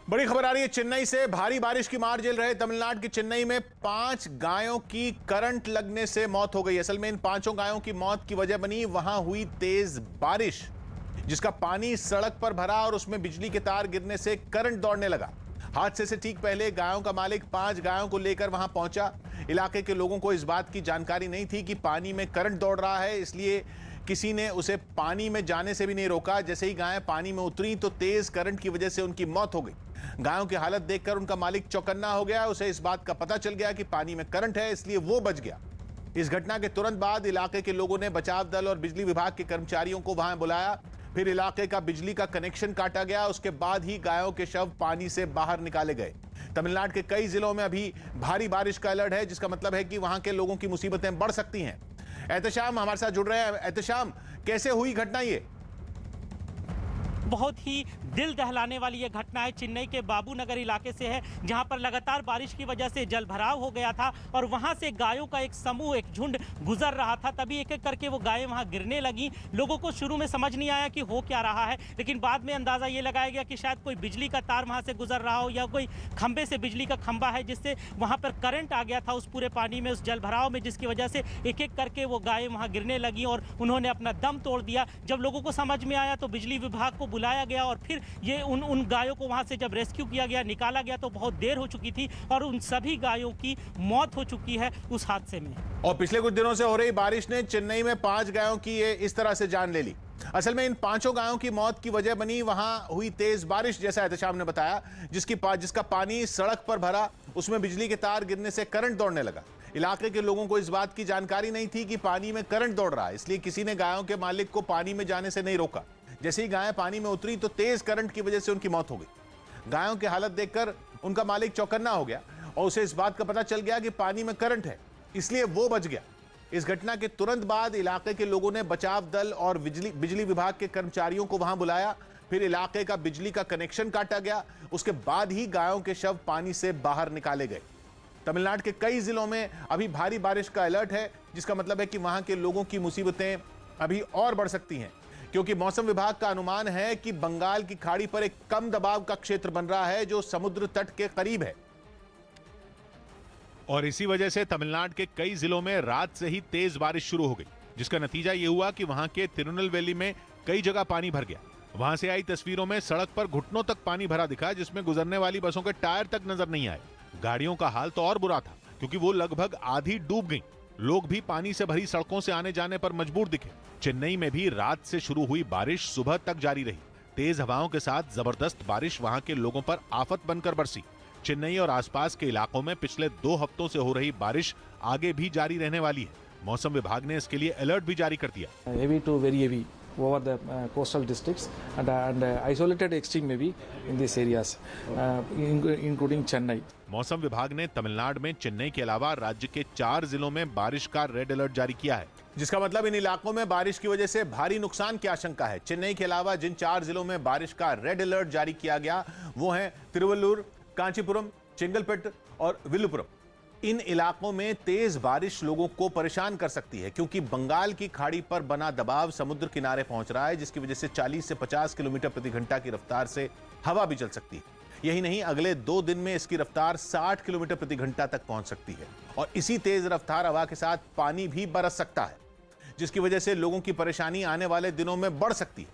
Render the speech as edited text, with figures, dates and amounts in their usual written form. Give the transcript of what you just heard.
बड़ी खबर आ रही है चेन्नई से। भारी बारिश की मार झेल रहे तमिलनाडु की चेन्नई में 5 गायों की करंट लगने से मौत हो गई। असल में इन 5 गायों की मौत की वजह बनी वहां हुई तेज बारिश, जिसका पानी सड़क पर भरा और उसमें बिजली के तार गिरने से करंट दौड़ने लगा। हादसे से ठीक पहले गायों का मालिक 5 गायों को लेकर वहां पहुंचा। इलाके के लोगों को इस बात की जानकारी नहीं थी कि पानी में करंट दौड़ रहा है, इसलिए किसी ने उसे पानी में जाने से भी नहीं रोका। जैसे ही गायें पानी में उतरी तो तेज करंट की वजह से उनकी मौत हो गई। गायों की हालत देखकर उनका मालिक चौकन्ना हो गया। उसे इस बात का पता चल गया कि पानी में करंट है, इसलिए वो बच गया। इस घटना के तुरंत बाद इलाके के लोगों ने बचाव दल और बिजली विभाग के कर्मचारियों को वहां बुलाया। फिर इलाके का बिजली का कनेक्शन काटा गया। उसके बाद ही गायों के शव पानी से बाहर निकाले गए। तमिलनाडु के कई जिलों में अभी भारी बारिश का अलर्ट है, जिसका मतलब है कि वहां के लोगों की मुसीबतें बढ़ सकती हैं। एहतशाम हमारे साथ जुड़ रहे हैं। एहतशाम, कैसे हुई घटना ये? बहुत ही दिल दहलाने वाली ये घटना है। चेन्नई के बाबू नगर इलाके से है, जहां पर लगातार बारिश की वजह से जलभराव हो गया था और वहां से गायों का एक समूह, एक झुंड गुजर रहा था। तभी एक एक करके वो गायें वहां गिरने लगी। लोगों को शुरू में समझ नहीं आया कि हो क्या रहा है, लेकिन बाद में अंदाजा ये लगाया गया कि शायद कोई बिजली का तार वहां से गुजर रहा हो या कोई खंबे से बिजली का खंबा है, जिससे वहां पर करंट आ गया था उस पूरे पानी में, उस जलभराव में, जिसकी वजह से एक एक करके वो गायें वहां गिरने लगी और उन्होंने अपना दम तोड़ दिया। जब लोगों को समझ में आया तो बिजली विभाग को बुलाया गया और फिर ये उन गायों को वहां से जब रेस्क्यू किया गया, निकाला गया, तो बहुत देर हो चुकी थी और उन सभी गायों की मौत हो चुकी है उस हादसे में। और पिछले कुछ दिनों से हो रही बारिश ने चेन्नई में 5 गायों की ये इस तरह से जान ले ली। असल में इन 5 गायों की मौत की वजह बनी वहां हुई तेज बारिश, जैसा एहतशाम ने बताया, जिसका पानी सड़क पर भरा, उसमें बिजली के तार गिरने से करंट दौड़ने लगा। इलाके के लोगों को इस बात की जानकारी नहीं थी कि पानी में करंट दौड़ रहा है, इसलिए किसी ने गायों के मालिक को पानी में जाने से नहीं रोका। जैसे ही गायें पानी में उतरी तो तेज करंट की वजह से उनकी मौत हो गई। गायों की हालत देखकर उनका मालिक चौकन्ना हो गया और उसे इस बात का पता चल गया कि पानी में करंट है, इसलिए वो बच गया। इस घटना के तुरंत बाद इलाके के लोगों ने बचाव दल और बिजली विभाग के कर्मचारियों को वहां बुलाया। फिर इलाके का बिजली का कनेक्शन काटा गया। उसके बाद ही गायों के शव पानी से बाहर निकाले गए। तमिलनाडु के कई जिलों में अभी भारी बारिश का अलर्ट है, जिसका मतलब है कि वहां के लोगों की मुसीबतें अभी और बढ़ सकती हैं, क्योंकि मौसम विभाग का अनुमान है कि बंगाल की खाड़ी पर एक कम दबाव का क्षेत्र बन रहा है जो समुद्र तट के करीब है। और इसी वजह से तमिलनाडु के कई जिलों में रात से ही तेज बारिश शुरू हो गई, जिसका नतीजा यह हुआ कि वहां के तिरुनेलवेली में कई जगह पानी भर गया। वहां से आई तस्वीरों में सड़क पर घुटनों तक पानी भरा दिखा, जिसमें गुजरने वाली बसों के टायर तक नजर नहीं आए। गाड़ियों का हाल तो और बुरा था, क्योंकि वो लगभग आधी डूब गई। लोग भी पानी से भरी सड़कों से आने जाने पर मजबूर दिखे। चेन्नई में भी रात से शुरू हुई बारिश सुबह तक जारी रही। तेज हवाओं के साथ जबरदस्त बारिश वहां के लोगों पर आफत बनकर बरसी। चेन्नई और आसपास के इलाकों में पिछले 2 हफ्तों से हो रही बारिश आगे भी जारी रहने वाली है। मौसम विभाग ने इसके लिए अलर्ट भी जारी कर दिया। Heavy to very heavy over the coastal districts and isolated extreme maybe in these areas, including Chennai. मौसम विभाग ने तमिलनाडु में चेन्नई के अलावा राज्य के 4 जिलों में बारिश का रेड अलर्ट जारी किया है, जिसका मतलब इन इलाकों में बारिश की वजह से भारी नुकसान की आशंका है। चेन्नई के अलावा जिन 4 जिलों में बारिश का रेड अलर्ट जारी किया गया वो हैं तिरुवल्लुर, कांचीपुरम, चेंगलपेट और विल्लुपुरम। इन इलाकों में तेज बारिश लोगों को परेशान कर सकती है, क्योंकि बंगाल की खाड़ी पर बना दबाव समुद्र किनारे पहुंच रहा है, जिसकी वजह से 40 से 50 किलोमीटर प्रति घंटा की रफ्तार से हवा भी चल सकती है। यही नहीं, अगले 2 दिन में इसकी रफ्तार 60 किलोमीटर प्रति घंटा तक पहुंच सकती है और इसी तेज रफ्तार हवा के साथ पानी भी बरस सकता है, जिसकी वजह से लोगों की परेशानी आने वाले दिनों में बढ़ सकती है।